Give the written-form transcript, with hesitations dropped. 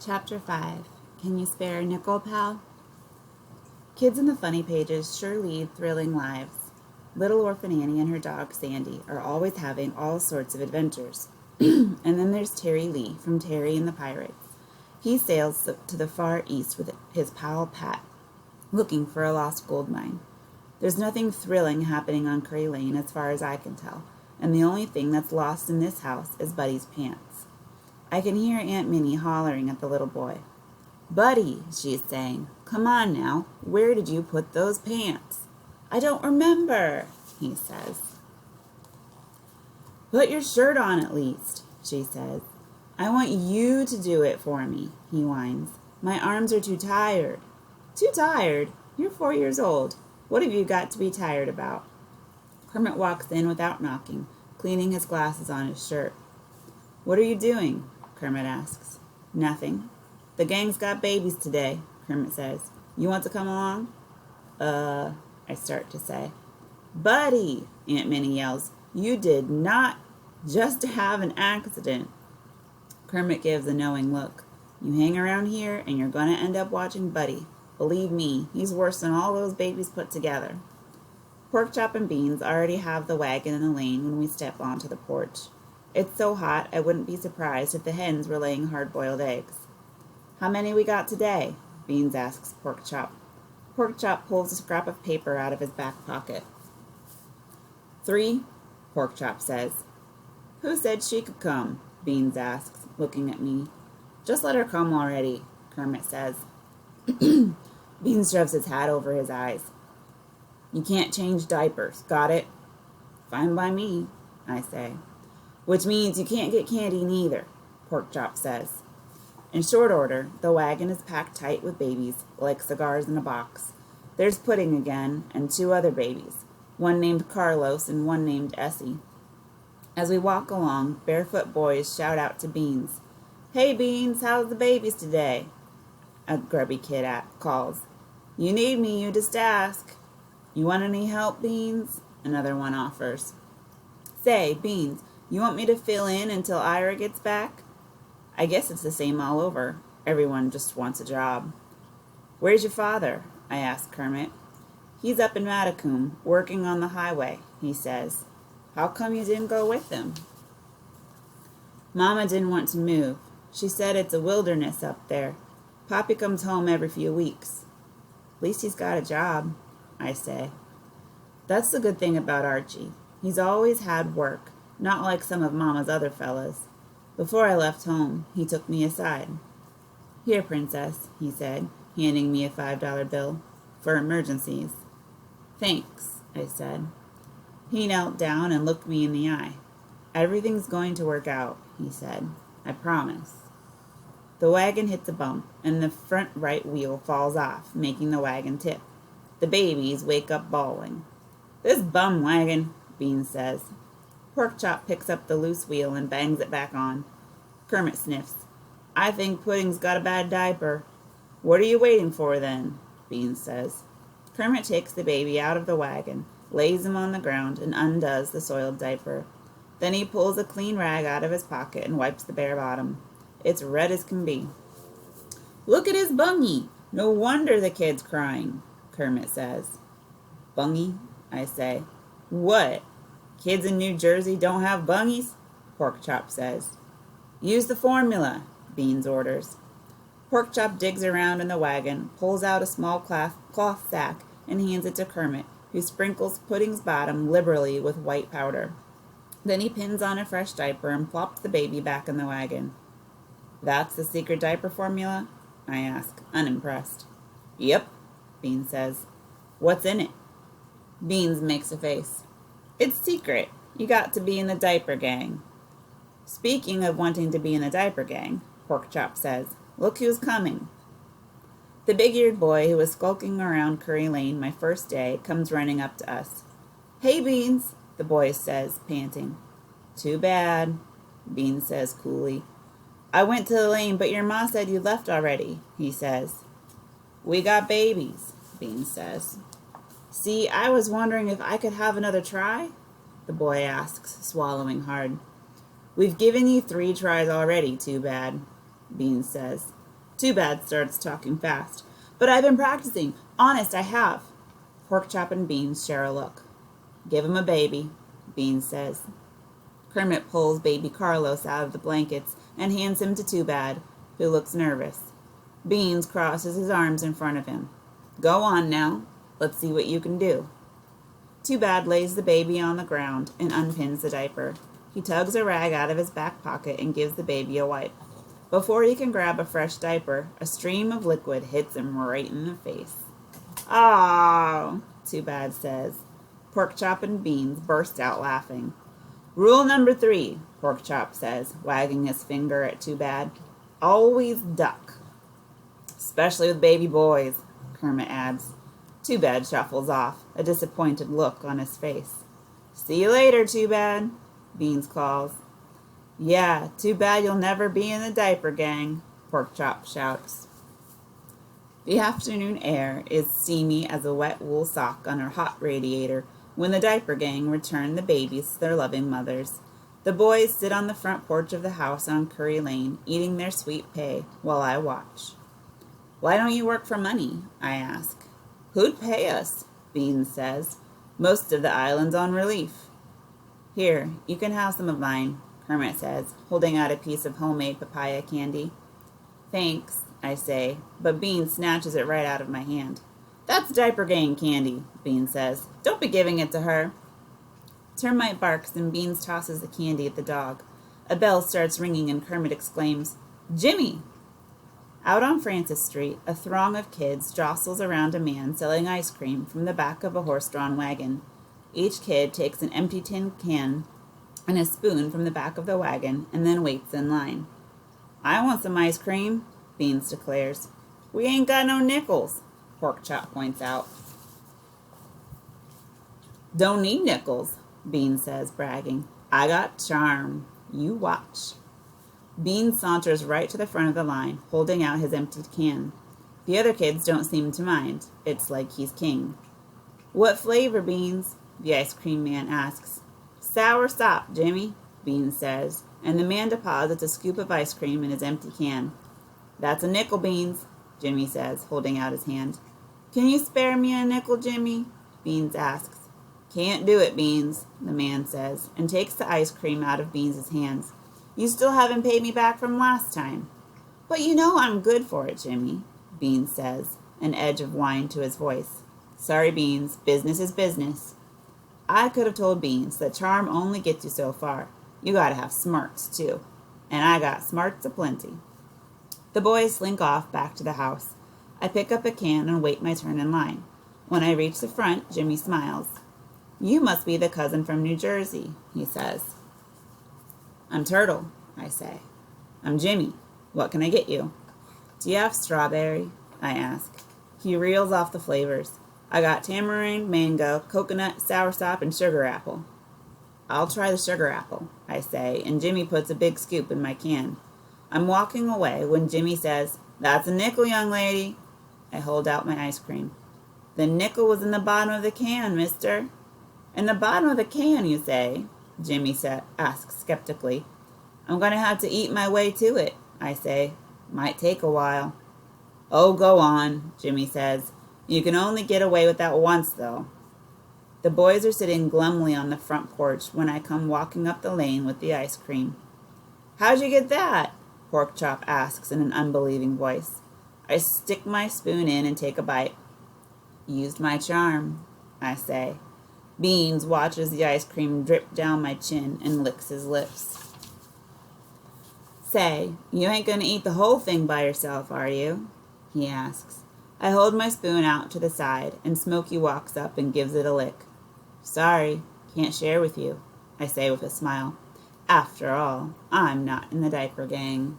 Chapter 5. Can you spare a nickel, pal? Kids in the funny pages sure lead thrilling lives. Little Orphan Annie and her dog Sandy are always having all sorts of adventures. And then there's Terry Lee from Terry and the Pirates. He sails to the far east with his pal Pat, looking for a lost gold mine. There's nothing thrilling happening on Curry Lane as far as I can tell, and the only thing that's lost in this house is Buddy's pants. I can hear Aunt Minnie hollering at the little boy. "Buddy," she's saying, "come on now, where did you put those pants?" "I don't remember," he says. "Put your shirt on at least," she says. "I want you to do it for me," he whines. "My arms are too tired." "Too tired? You're 4 years old. What have you got to be tired about?" Kermit walks in without knocking, cleaning his glasses on his shirt. "What are you doing?" Kermit asks. "Nothing. The gang's got babies today," Kermit says. "You want to come along?" I start to say. "Buddy," Aunt Minnie yells, "you did not just have an accident." Kermit gives a knowing look. "You hang around here and you're going to end up watching Buddy. Believe me, he's worse than all those babies put together." Porkchop and Beans already have the wagon in the lane when we step onto the porch. It's so hot I wouldn't be surprised if the hens were laying hard-boiled eggs. "How many we got today?" Beans asks Porkchop. Porkchop pulls a scrap of paper out of his back pocket. "3, Porkchop says. "Who said she could come?" Beans asks, looking at me. "Just let her come already," Kermit says. Beans shoves his hat over his eyes. "You can't change diapers, got it?" "Fine by me," I say. "Which means you can't get candy neither," Porkchop says. In short order, the wagon is packed tight with babies, like cigars in a box. There's Pudding again, and 2 other babies, one named Carlos and one named Essie. As we walk along, barefoot boys shout out to Beans. "Hey, Beans, how's the babies today?" A grubby kid calls. "You need me, you just ask." "You want any help, Beans?" Another one offers. "Say, Beans, you want me to fill in until Ira gets back?" I guess it's the same all over. Everyone just wants a job. "Where's your father?" I ask Kermit. "He's up in Matacombe, working on the highway," he says. "How come you didn't go with him?" "Mama didn't want to move. She said it's a wilderness up there. Pappy comes home every few weeks." "At least he's got a job," I say. That's the good thing about Archie. He's always had work, not like some of Mama's other fellas. Before I left home, he took me aside. "Here, Princess," he said, handing me a $5 bill, "for emergencies." "Thanks," I said. He knelt down and looked me in the eye. "Everything's going to work out," he said. "I promise." The wagon hits a bump, and the front right wheel falls off, making the wagon tip. The babies wake up bawling. "This bum wagon," Beans says. Porkchop picks up the loose wheel and bangs it back on. Kermit sniffs. "I think Pudding's got a bad diaper." "What are you waiting for, then?" Beans says. Kermit takes the baby out of the wagon, lays him on the ground, and undoes the soiled diaper. Then he pulls a clean rag out of his pocket and wipes the bare bottom. It's red as can be. "Look at his bungy. No wonder the kid's crying," Kermit says. "Bungy?" I say. "What? Kids in New Jersey don't have bungies?" Porkchop says. "Use the formula," Beans orders. Porkchop digs around in the wagon, pulls out a small cloth sack, and hands it to Kermit, who sprinkles Pudding's bottom liberally with white powder. Then he pins on a fresh diaper and plops the baby back in the wagon. "That's the secret diaper formula?" I ask, unimpressed. "Yep," Beans says. "What's in it?" Beans makes a face. "It's secret. You got to be in the diaper gang." "Speaking of wanting to be in the diaper gang," Porkchop says, "look who's coming." The big-eared boy who was skulking around Curry Lane my first day comes running up to us. "Hey, Beans," the boy says, panting. "Too bad," Beans says coolly. "I went to the lane, but your ma said you left already," he says. "We got babies," Beans says. "See, I was wondering if I could have another try?" the boy asks, swallowing hard. "We've given you 3 tries already, Too Bad," Beans says. Too Bad starts talking fast. But I've been practicing. Honest, I have. Porkchop and Beans share a look. Give him a baby, Beans says. Kermit pulls baby Carlos out of the blankets and hands him to Too Bad, who looks nervous. Beans crosses his arms in front of him. Go on now. Let's see what you can do. Too Bad lays the baby on the ground and unpins the diaper. He tugs a rag out of his back pocket and gives the baby a wipe. Before he can grab a fresh diaper, a stream of liquid hits him right in the face. "Oh," Too Bad says. Porkchop and Beans burst out laughing. Rule number 3, Porkchop says, wagging his finger at Too Bad. Always duck. Especially with baby boys, Kermit adds. Too Bad shuffles off, a disappointed look on his face. See you later, Too Bad, Beans calls. Yeah, too bad you'll never be in the diaper gang, Porkchop shouts. The afternoon air is steamy as a wet wool sock on a hot radiator when the diaper gang return the babies to their loving mothers. The boys sit on the front porch of the house on Curry Lane, eating their sweet pay, while I watch. Why don't you work for money? I ask. Who'd pay us? Beans says. Most of the island's on relief. Here, you can have some of mine, Kermit says, holding out a piece of homemade papaya candy. Thanks, I say, but Beans snatches it right out of my hand. That's diaper gang candy, Beans says. Don't be giving it to her. Termite barks and Beans tosses the candy at the dog. A bell starts ringing and Kermit exclaims, Jimmy! Out on Francis Street, a throng of kids jostles around a man selling ice cream from the back of a horse-drawn wagon. Each kid takes an empty tin can and a spoon from the back of the wagon and then waits in line. I want some ice cream, Beans declares. We ain't got no nickels, Porkchop points out. Don't need nickels, Beans says, bragging. I got charm. You watch. Beans saunters right to the front of the line, holding out his emptied can. The other kids don't seem to mind. It's like he's king. What flavor, Beans? The ice cream man asks. Sour sop, Jimmy, Beans says, and the man deposits a scoop of ice cream in his empty can. That's a nickel, Beans, Jimmy says, holding out his hand. Can you spare me a nickel, Jimmy? Beans asks. Can't do it, Beans, the man says, and takes the ice cream out of Beans' hands. You still haven't paid me back from last time. But you know I'm good for it, Jimmy, Beans says, an edge of whine to his voice. Sorry, Beans, business is business. I could have told Beans that charm only gets you so far. You gotta have smarts, too. And I got smarts aplenty. The boys slink off back to the house. I pick up a can and wait my turn in line. When I reach the front, Jimmy smiles. You must be the cousin from New Jersey, he says. I'm Turtle, I say. I'm Jimmy. What can I get you? Do you have strawberry? I ask. He reels off the flavors. I got tamarind, mango, coconut, soursop, and sugar apple. I'll try the sugar apple, I say, and Jimmy puts a big scoop in my can. I'm walking away when Jimmy says, That's a nickel, young lady. I hold out my ice cream. The nickel was in the bottom of the can, mister. In the bottom of the can, you say? Jimmy asks skeptically. I'm going to have to eat my way to it, I say. Might take a while. Oh, go on, Jimmy says. You can only get away with that once, though. The boys are sitting glumly on the front porch when I come walking up the lane with the ice cream. How'd you get that? Porkchop asks in an unbelieving voice. I stick my spoon in and take a bite. Used my charm, I say. Beans watches the ice cream drip down my chin and licks his lips. Say, you ain't gonna eat the whole thing by yourself, are you? He asks. I hold my spoon out to the side, and Smokey walks up and gives it a lick. Sorry, can't share with you, I say with a smile. After all, I'm not in the diaper gang.